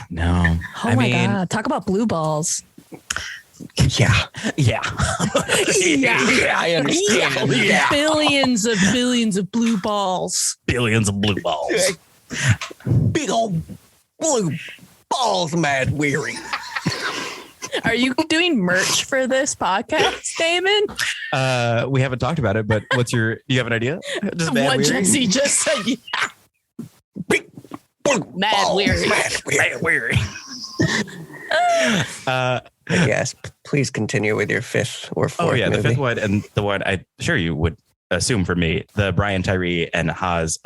[SPEAKER 2] No.
[SPEAKER 4] Oh my God. Talk about blue balls.
[SPEAKER 3] Yeah.
[SPEAKER 2] Yeah.
[SPEAKER 3] I understand.
[SPEAKER 2] Yeah.
[SPEAKER 4] Billions of blue balls.
[SPEAKER 2] Billions of blue balls.
[SPEAKER 3] Big old blue balls, mad weary.
[SPEAKER 4] Are you doing merch for this podcast, Damon?
[SPEAKER 2] We haven't talked about it, but do you have an idea? Just mad
[SPEAKER 4] What
[SPEAKER 2] weary?
[SPEAKER 4] Jesse just said. Yeah.
[SPEAKER 3] Big blue
[SPEAKER 4] Mad
[SPEAKER 3] balls,
[SPEAKER 4] weary.
[SPEAKER 3] Mad weary. Yes, please continue with your fifth or fourth
[SPEAKER 2] Oh yeah, the
[SPEAKER 3] movie.
[SPEAKER 2] fifth one and the one I'm sure you would assume for me, the Brian Tyree and Haz.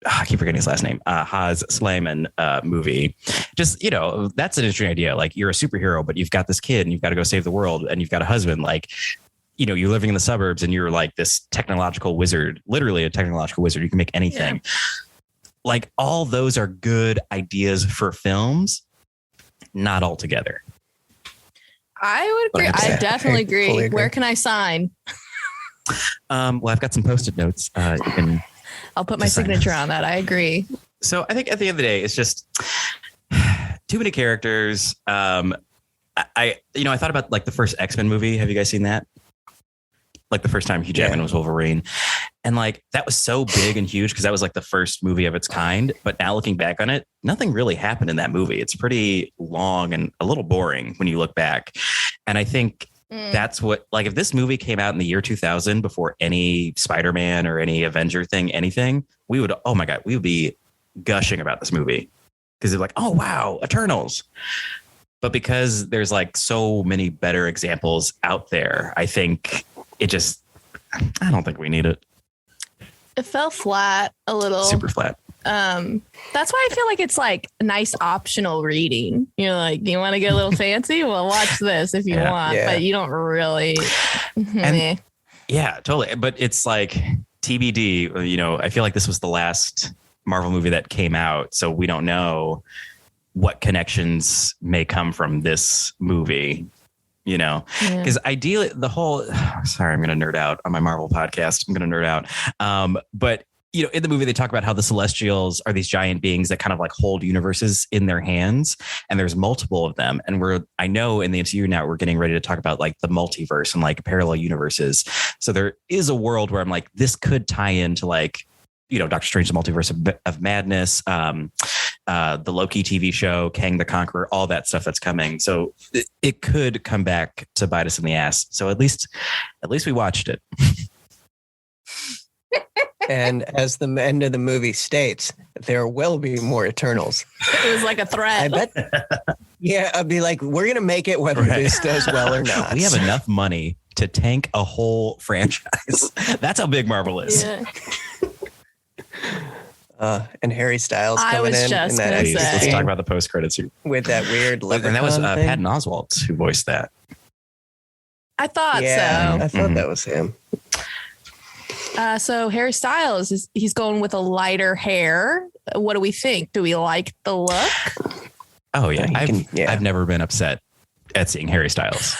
[SPEAKER 2] I keep forgetting his last name. Haz Slayman movie. Just that's an interesting idea. Like you're a superhero, but you've got this kid and you've got to go save the world, and you've got a husband. Like you're living in the suburbs and you're like this technological wizard, literally a technological wizard. You can make anything. Yeah. Like all those are good ideas for films, not all together.
[SPEAKER 4] I would agree. I definitely agree. Where can I sign?
[SPEAKER 2] Well, I've got some Post-it notes. You can.
[SPEAKER 4] I'll put my signature on that. I agree.
[SPEAKER 2] So I think at the end of the day, it's just too many characters. I thought about like the first X-Men movie. Have you guys seen that? Like the first time Hugh Jackman was Wolverine. And like, that was so big and huge because that was like the first movie of its kind. But now looking back on it, nothing really happened in that movie. It's pretty long and a little boring when you look back. And I think that's what, like, if this movie came out in the year 2000 before any Spider-Man or any Avenger thing, anything, we would be gushing about this movie because they're like, oh, wow, Eternals. But because there's like so many better examples out there, I think I don't think we need it.
[SPEAKER 4] It fell flat a little.
[SPEAKER 2] Super flat.
[SPEAKER 4] That's why I feel like it's like a nice optional reading. You're like, you want to get a little fancy? Well, watch this if you want, but you don't really.
[SPEAKER 2] And, yeah, totally. But it's like TBD, I feel like this was the last Marvel movie that came out. So we don't know what connections may come from this movie, because ideally sorry, I'm going to nerd out on my Marvel podcast. I'm going to nerd out. But in the movie, they talk about how the Celestials are these giant beings that kind of like hold universes in their hands. And there's multiple of them. And I know in the MCU now, we're getting ready to talk about like the multiverse and like parallel universes. So there is a world where I'm like, this could tie into like, Doctor Strange, the Multiverse of Madness, the Loki TV show, Kang the Conqueror, all that stuff that's coming. So it could come back to bite us in the ass. So at least we watched it.
[SPEAKER 3] And as the end of the movie states, there will be more Eternals.
[SPEAKER 4] It was like a threat.
[SPEAKER 3] I bet. Yeah, I'd be like, we're going to make it whether this does well or not.
[SPEAKER 2] We have enough money to tank a whole franchise. That's how big Marvel is.
[SPEAKER 4] Yeah.
[SPEAKER 3] And Harry Styles coming
[SPEAKER 4] I was
[SPEAKER 3] in.
[SPEAKER 4] just
[SPEAKER 3] and
[SPEAKER 4] going to say.
[SPEAKER 2] Let's talk about the post-credits.
[SPEAKER 3] With that weird leprechaun
[SPEAKER 2] And that was
[SPEAKER 3] thing.
[SPEAKER 2] Patton Oswalt who voiced that.
[SPEAKER 4] I thought
[SPEAKER 3] Yeah,
[SPEAKER 4] so.
[SPEAKER 3] I thought that was him.
[SPEAKER 4] So Harry Styles, he's going with a lighter hair. What do we think? Do we like the look?
[SPEAKER 2] Oh, yeah.
[SPEAKER 3] Yeah,
[SPEAKER 2] I've never been upset at seeing Harry Styles.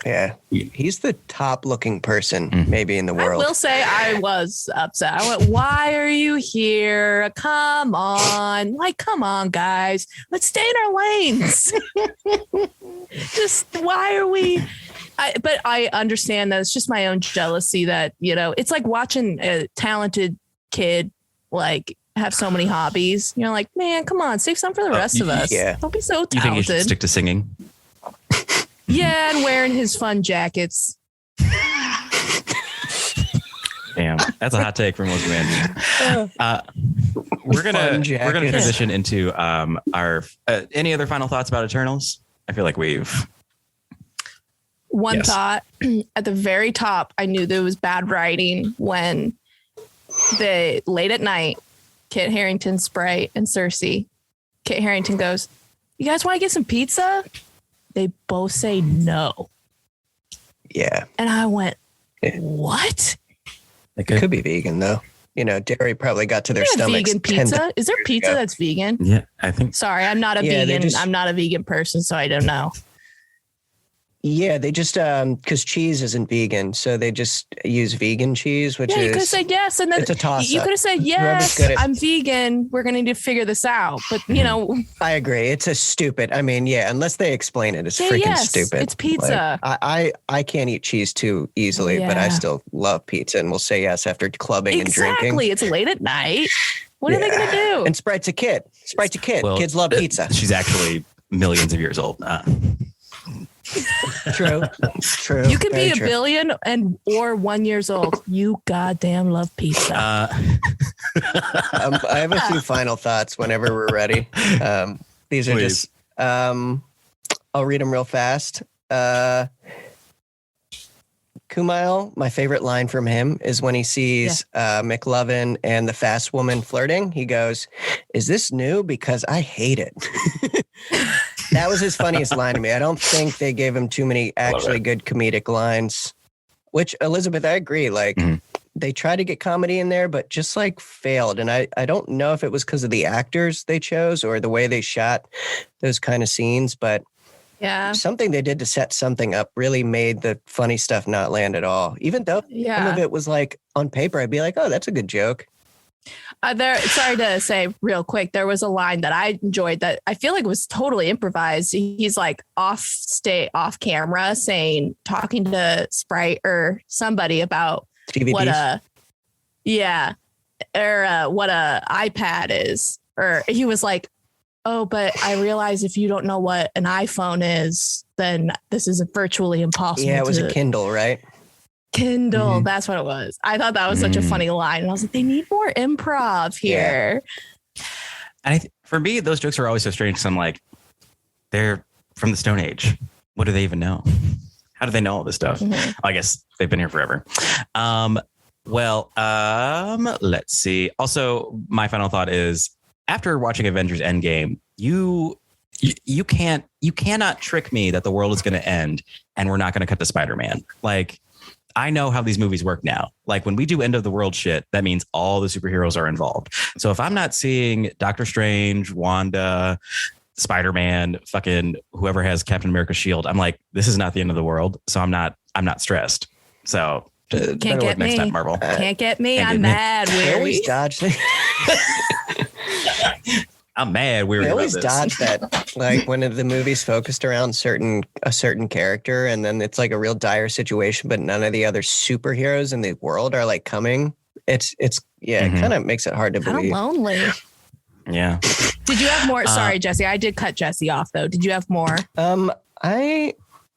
[SPEAKER 3] Yeah. He's the top looking person maybe in the
[SPEAKER 4] I
[SPEAKER 3] world.
[SPEAKER 4] will say I was upset. I went, why are you here? Come on, guys. Let's stay in our lanes. Just why are we? But I understand that it's just my own jealousy that, it's like watching a talented kid like have so many hobbies. You're like, man, come on, save some for the rest of us.
[SPEAKER 3] Yeah.
[SPEAKER 4] Don't be so
[SPEAKER 2] You think he should
[SPEAKER 4] talented.
[SPEAKER 2] stick to singing?
[SPEAKER 4] Yeah, and wearing his fun jackets.
[SPEAKER 2] Damn, that's a hot take from most men. We're gonna transition into our any other final thoughts about Eternals? I feel like we've
[SPEAKER 4] One thought at the very top, I knew there was bad writing when the late at night, Kit Harington, Sprite, and Cersei. Kit Harington goes, "You guys want to get some pizza?" They both say no.
[SPEAKER 3] Yeah.
[SPEAKER 4] And I went, what?
[SPEAKER 3] It could be vegan though. Dairy probably got to their stomachs.
[SPEAKER 4] Vegan pizza? Is there pizza that's vegan?
[SPEAKER 2] Yeah, I think.
[SPEAKER 4] Sorry, I'm not a vegan. I'm not a vegan person, so I don't know.
[SPEAKER 3] Yeah, they just because cheese isn't vegan, so they just use vegan cheese, which
[SPEAKER 4] you
[SPEAKER 3] is
[SPEAKER 4] could have said yes, and then
[SPEAKER 3] it's a toss.
[SPEAKER 4] You could have said yes. I'm vegan. We're gonna need to figure this out, but
[SPEAKER 3] I agree. It's a stupid. I mean, yeah, unless they explain it, it's freaking stupid.
[SPEAKER 4] It's pizza.
[SPEAKER 3] Like, I can't eat cheese too easily, but I still love pizza, and we'll say yes after clubbing and drinking.
[SPEAKER 4] Exactly. It's late at night. What are they gonna do?
[SPEAKER 3] And Sprite's a kid.
[SPEAKER 2] Well,
[SPEAKER 3] Kids love pizza.
[SPEAKER 2] She's actually millions of years old.
[SPEAKER 3] True.
[SPEAKER 4] You can be a billion or 1 year old. You goddamn love pizza.
[SPEAKER 3] I have a few final thoughts whenever we're ready. These are just, I'll read them real fast. Kumail, my favorite line from him is when he sees McLovin and the fast woman flirting. He goes, "Is this new? Because I hate it." That was his funniest line to me. I don't think they gave him too many actually good comedic lines, which Elizabeth, I agree. Like they tried to get comedy in there, but just like failed. And I don't know if it was because of the actors they chose or the way they shot those kind of scenes, but something they did to set something up really made the funny stuff not land at all. Even though some of it was like on paper, I'd be like, oh, that's a good joke.
[SPEAKER 4] Sorry to say real quick, there was a line that I enjoyed that I feel like was totally improvised. He's like off camera talking to Sprite or somebody about
[SPEAKER 3] DVDs.
[SPEAKER 4] what a iPad is. Or he was like, "Oh, but I realize if you don't know what an iPhone is, then this is virtually impossible."
[SPEAKER 3] Yeah, it was a Kindle, right?
[SPEAKER 4] Kindle, that's what it was. I thought that was such a funny line. And I was like, they need more improv here.
[SPEAKER 2] Yeah. And for me, those jokes are always so strange. So I'm like, they're from the Stone Age. What do they even know? How do they know all this stuff? I guess they've been here forever. Let's see. Also, my final thought is after watching Avengers Endgame, you cannot trick me that the world is going to end and we're not going to cut to Spider-Man. Like, I know how these movies work now. Like when we do end of the world shit, that means all the superheroes are involved. So if I'm not seeing Doctor Strange, Wanda, Spider-Man, fucking whoever has Captain America's shield, I'm like, this is not the end of the world. So I'm not stressed. So Better
[SPEAKER 4] Can't
[SPEAKER 2] luck
[SPEAKER 4] get
[SPEAKER 2] next
[SPEAKER 4] me.
[SPEAKER 2] time, Marvel.
[SPEAKER 4] Can't get me.
[SPEAKER 2] Can't
[SPEAKER 4] I'm
[SPEAKER 2] get me.
[SPEAKER 4] mad.
[SPEAKER 3] They always
[SPEAKER 4] Weary.
[SPEAKER 3] dodge.
[SPEAKER 2] I'm mad. Weary
[SPEAKER 3] They
[SPEAKER 2] about
[SPEAKER 3] always
[SPEAKER 2] this.
[SPEAKER 3] dodge that, like when the movie's focused around a certain character, and then it's like a real dire situation, but none of the other superheroes in the world are like coming. It kind of makes it hard to
[SPEAKER 4] Kind of
[SPEAKER 3] believe.
[SPEAKER 4] lonely.
[SPEAKER 2] Yeah.
[SPEAKER 4] Did you have more? Sorry, Jesse. I did cut Jesse off though. Did you have more?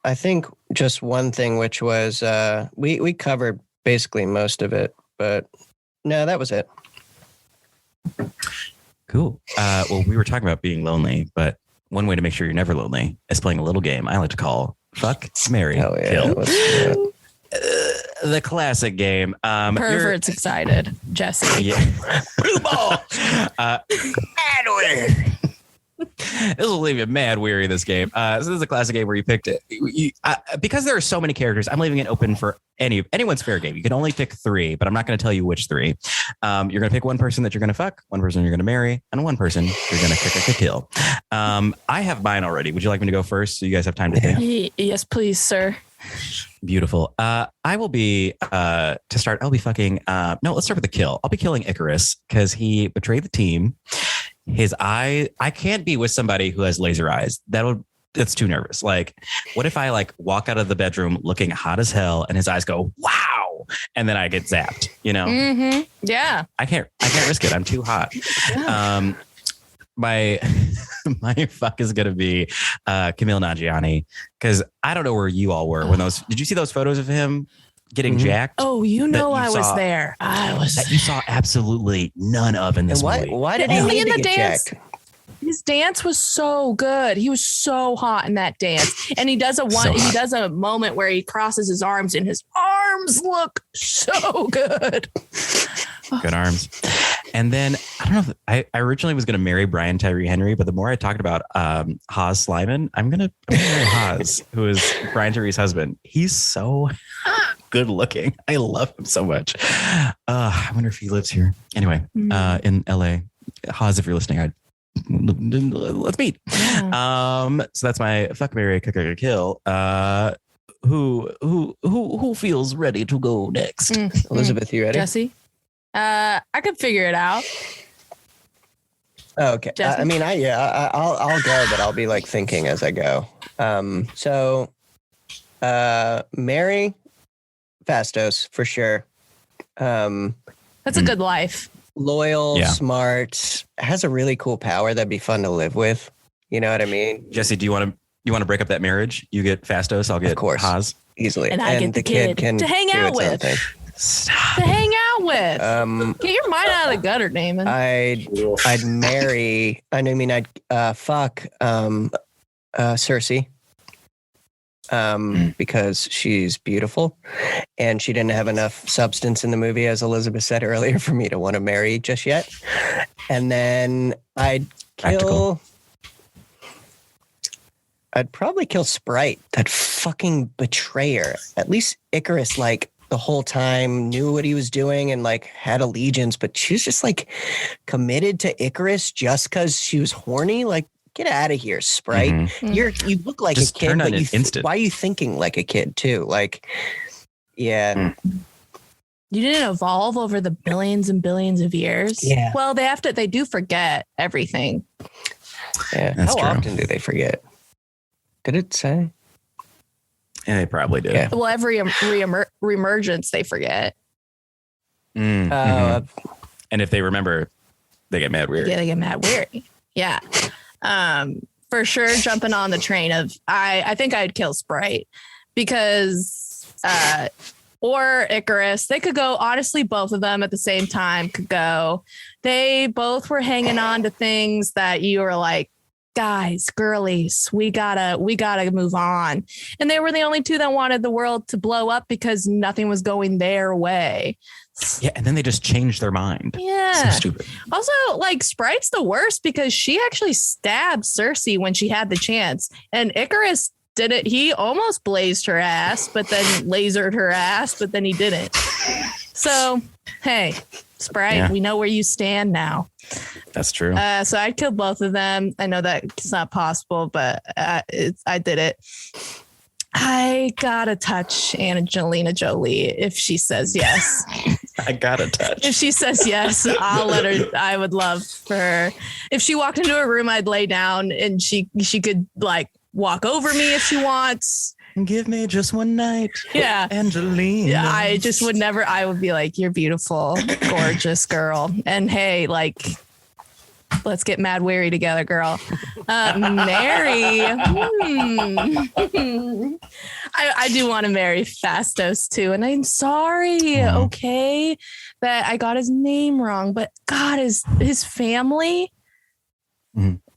[SPEAKER 3] I think just one thing, which was we covered basically most of it, but no, that was it.
[SPEAKER 2] Cool. Well, we were talking about being lonely, but one way to make sure you're never lonely is playing a little game I like to call Fuck, Marry,
[SPEAKER 3] Hell yeah.
[SPEAKER 2] Kill.
[SPEAKER 3] Let's do
[SPEAKER 2] The classic game.
[SPEAKER 4] Pervert's excited. Jesse.
[SPEAKER 2] Yeah. Blue ball. This will leave you mad weary, this game. So this is a classic game where you picked it. Because there are so many characters, I'm leaving it open for anyone's fair game. You can only pick 3, but I'm not going to tell you which 3. You're going to pick one person that you're going to fuck, one person you're going to marry, and one person you're going to kill. I have mine already. Would you like me to go first so you guys have time to think?
[SPEAKER 4] Yes, please, sir.
[SPEAKER 2] Beautiful. I will be, to start, I'll be fucking, no, let's start with the kill. I'll be killing Icarus because he betrayed the team. His eye, I can't be with somebody who has laser eyes. That's too nervous. Like, what if I like walk out of the bedroom looking hot as hell and his eyes go, wow, and then I get zapped, you know?
[SPEAKER 4] Mm-hmm. Yeah.
[SPEAKER 2] I can't risk it. I'm too hot.
[SPEAKER 4] Yeah.
[SPEAKER 2] My fuck is gonna be Camille Nanjiani, because I don't know where you all were when those. Did you see those photos of him getting jacked?
[SPEAKER 4] Oh, you know I was
[SPEAKER 2] saw-
[SPEAKER 4] there. I was.
[SPEAKER 2] That you saw absolutely none of in this movie.
[SPEAKER 3] Why did
[SPEAKER 4] Only
[SPEAKER 3] he
[SPEAKER 4] in
[SPEAKER 3] need to
[SPEAKER 4] the
[SPEAKER 3] get
[SPEAKER 4] dance.
[SPEAKER 3] jacked?
[SPEAKER 4] His dance was so good. He was so hot in that dance, and he does a moment where he crosses his arms, and his arms look so good.
[SPEAKER 2] Good arms. And then I don't know. I originally was going to marry Brian Tyree Henry, but the more I talked about Haas Slyman, I'm gonna marry Haas, who is Brian Tyree's husband. He's so good looking. I love him so much. I wonder if he lives here. Anyway, in LA, Haas, if you're listening, let's meet.
[SPEAKER 4] Yeah.
[SPEAKER 2] So that's my fuck, marry, kill. Who feels ready to go next?
[SPEAKER 3] Elizabeth, you ready?
[SPEAKER 4] Jesse? I could figure it out.
[SPEAKER 3] Oh, okay.
[SPEAKER 4] Jesse?
[SPEAKER 3] I'll go, but I'll be like thinking as I go. So Mary Fastos for sure.
[SPEAKER 4] That's a good life.
[SPEAKER 3] Loyal, smart, has a really cool power that'd be fun to live with. You know what I mean?
[SPEAKER 2] Jesse, do you want to break up that marriage? You get Fastos, I'll get Haas.
[SPEAKER 3] Easily.
[SPEAKER 4] And I get the kid
[SPEAKER 3] can
[SPEAKER 4] to hang
[SPEAKER 3] do
[SPEAKER 4] out
[SPEAKER 3] its own
[SPEAKER 4] with.
[SPEAKER 3] thing.
[SPEAKER 2] Stop.
[SPEAKER 4] To hang out with. Get your mind out of the gutter, Damon.
[SPEAKER 3] I'd marry. I'd fuck Cersei. Because she's beautiful, and she didn't have enough substance in the movie, as Elizabeth said earlier, for me to want to marry just yet. And then I'd probably kill Sprite, that fucking betrayer. At least Icarus, like, the whole time knew what he was doing and like had allegiance, but she was just like committed to Icarus just because she was horny. Like, get out of here, Sprite.
[SPEAKER 2] Mm-hmm.
[SPEAKER 3] You look like
[SPEAKER 2] just
[SPEAKER 3] a kid,
[SPEAKER 2] turn on
[SPEAKER 3] but
[SPEAKER 2] instant.
[SPEAKER 3] why are you thinking like a kid too? Like, yeah.
[SPEAKER 4] You didn't evolve over the billions and billions of years.
[SPEAKER 3] Yeah.
[SPEAKER 4] Well, they do forget everything.
[SPEAKER 3] Yeah.
[SPEAKER 2] That's
[SPEAKER 3] How
[SPEAKER 2] true.
[SPEAKER 3] often do they forget? Did it say?
[SPEAKER 2] Yeah, they probably did.
[SPEAKER 3] Yeah.
[SPEAKER 4] Well, every reemergence they forget.
[SPEAKER 2] Mm-hmm. And if they remember, they get mad weird.
[SPEAKER 4] Yeah, they get mad weary. Yeah. For sure, jumping on the train of I think I'd kill Sprite because or Icarus. They could go, honestly, both of them at the same time could go. They both were hanging on to things that you were like, guys, girlies, we gotta move on. And they were the only two that wanted the world to blow up because nothing was going their way.
[SPEAKER 2] Yeah, and then they just changed their mind.
[SPEAKER 4] Yeah.
[SPEAKER 2] So stupid.
[SPEAKER 4] Also, like, Sprite's the worst because she actually stabbed Cersei when she had the chance. And Icarus did it. He almost blazed her ass, but then lasered her ass, but then he didn't. So, hey, Sprite, we know where you stand now.
[SPEAKER 2] That's true.
[SPEAKER 4] So I'd kill both of them. I know that it's not possible, but I did it. I gotta touch Angelina Jolie if she says yes.
[SPEAKER 2] I gotta touch.
[SPEAKER 4] If she says yes, I'll let her. I would love for her. If she walked into a room, I'd lay down and she could like walk over me if she wants.
[SPEAKER 2] Give me just one night.
[SPEAKER 4] Yeah.
[SPEAKER 2] Angelina.
[SPEAKER 4] Yeah, I just would never. I would be like, you're beautiful, gorgeous girl. And hey, like, let's get mad weary together, girl. Mary. I do want to marry Fastos too. And I'm sorry, okay, that I got his name wrong. But God, his family.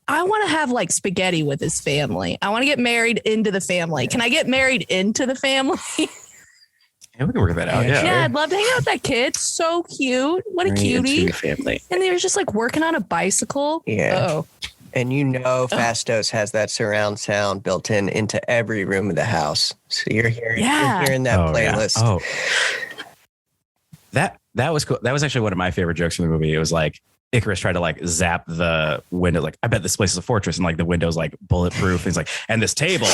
[SPEAKER 4] I want to have like spaghetti with his family. I want to get married into the family. Can I get married into the family?
[SPEAKER 2] Yeah, we can work that out.
[SPEAKER 4] Yeah, I'd love to hang out with that kid. So cute. What a cutie.
[SPEAKER 2] Family.
[SPEAKER 4] And they were just like working on a bicycle.
[SPEAKER 3] Yeah.
[SPEAKER 4] Oh.
[SPEAKER 3] And Fastos has that surround sound built into every room of the house. So you're hearing that playlist.
[SPEAKER 2] Yeah. Oh. That was cool. That was actually one of my favorite jokes from the movie. It was like Icarus tried to like zap the window. Like, I bet this place is a fortress, and like the window's like bulletproof. And he's like, and this table,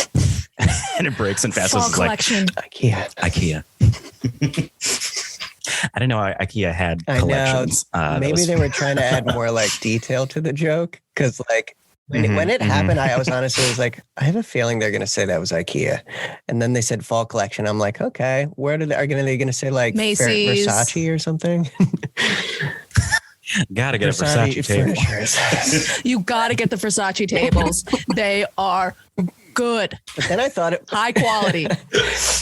[SPEAKER 2] and it breaks. And Fastos is
[SPEAKER 4] collection.
[SPEAKER 3] Like, IKEA.
[SPEAKER 2] I didn't know IKEA had collections.
[SPEAKER 3] Maybe they were trying to add more like detail to the joke, because like when it happened, I was honestly like, I have a feeling they're going to say that was IKEA, and then they said fall collection. I'm like, okay, where are they going to say like
[SPEAKER 4] Macy's,
[SPEAKER 3] Versace or something?
[SPEAKER 2] Gotta get a Versace table.
[SPEAKER 4] You gotta get the Versace tables. They are good.
[SPEAKER 3] But then I thought
[SPEAKER 4] high quality.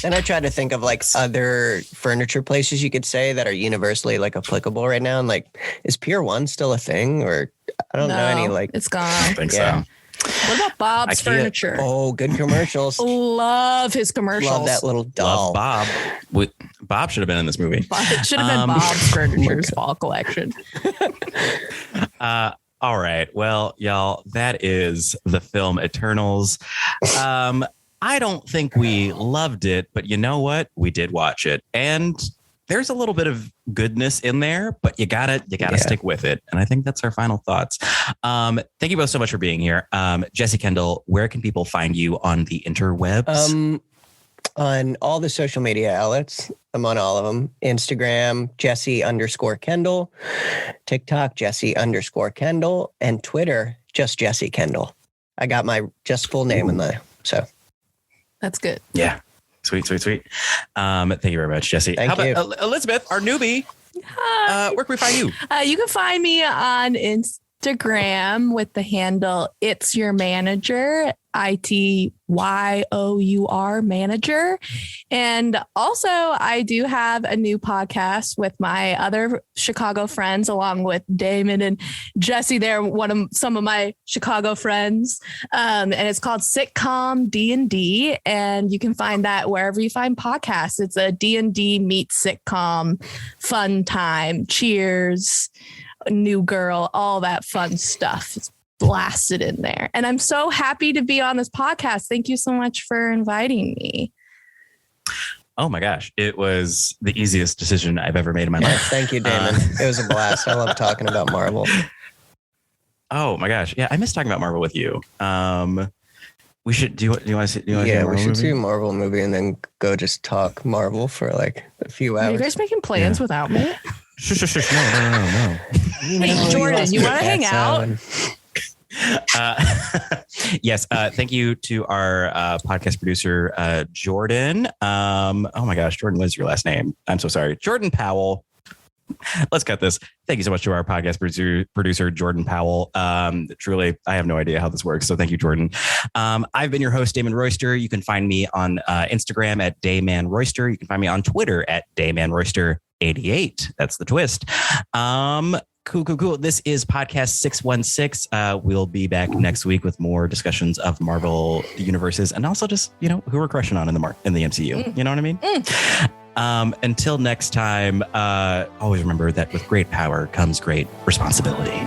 [SPEAKER 3] Then I tried to think of like other furniture places you could say that are universally like applicable right now. And like, is Pier 1 still a thing? Or I don't know any like.
[SPEAKER 4] It's gone.
[SPEAKER 2] I think so.
[SPEAKER 4] What about Bob's Furniture?
[SPEAKER 3] Oh, good commercials.
[SPEAKER 4] Love his commercials.
[SPEAKER 3] Love that little doll.
[SPEAKER 2] Love Bob. Bob should have been in this movie.
[SPEAKER 4] It should have been Bob's Furniture's fall collection.
[SPEAKER 2] All right. Well, y'all, that is the film Eternals. I don't think we loved it, but you know what? We did watch it. And there's a little bit of goodness in there, but you gotta stick with it. And I think that's our final thoughts. Thank you both so much for being here. Jesse, Kendall, where can people find you on the interwebs?
[SPEAKER 3] On all the social media outlets. I'm on all of them. Instagram, Jesse_Kendall, TikTok, Jesse_Kendall, and Twitter, just Jesse Kendall. I got my just full name in there. So
[SPEAKER 4] that's good.
[SPEAKER 2] Yeah. Sweet. Thank you very much, Jesse.
[SPEAKER 3] Thank you.
[SPEAKER 2] About Elizabeth, our newbie?
[SPEAKER 4] Hi.
[SPEAKER 2] Where can we find you?
[SPEAKER 4] You can find me on Instagram with the handle It's Your Manager, ITYOUR manager. And also I do have a new podcast with my other Chicago friends, along with Damon and Jesse. They're some of my Chicago friends. And it's called Sitcom D&D. And you can find that wherever you find podcasts. It's a D&D meets sitcom fun time. Cheers, New Girl, all that fun stuff. It's blasted in there. And I'm so happy to be on this podcast. Thank you so much for inviting me.
[SPEAKER 2] Oh my gosh. It was the easiest decision I've ever made in my life.
[SPEAKER 3] Thank you, Damon. It was a blast. I love talking about Marvel.
[SPEAKER 2] Oh my gosh. Yeah. I miss talking about Marvel with you. We should, do you want to see
[SPEAKER 3] we should see a Marvel movie and then go just talk Marvel for like a few hours.
[SPEAKER 4] Are you guys making plans without me?
[SPEAKER 2] Shush. No.
[SPEAKER 4] Hey, Jordan, you want to hang out?
[SPEAKER 2] Yes. Thank you to our podcast producer, Jordan. Oh my gosh, Jordan, what is your last name? I'm so sorry. Jordan Powell. Let's cut this. Thank you so much to our podcast producer, Jordan Powell. Truly, I have no idea how this works. So thank you, Jordan. I've been your host, Damon Royster. You can find me on Instagram at DaymanRoyster. You can find me on Twitter at DaymanRoyster88. That's the twist. Cool. This is podcast 616. We'll be back next week with more discussions of Marvel universes and also just, who we're crushing on in the MCU. You know what I mean? Until next time, always remember that with great power comes great responsibility.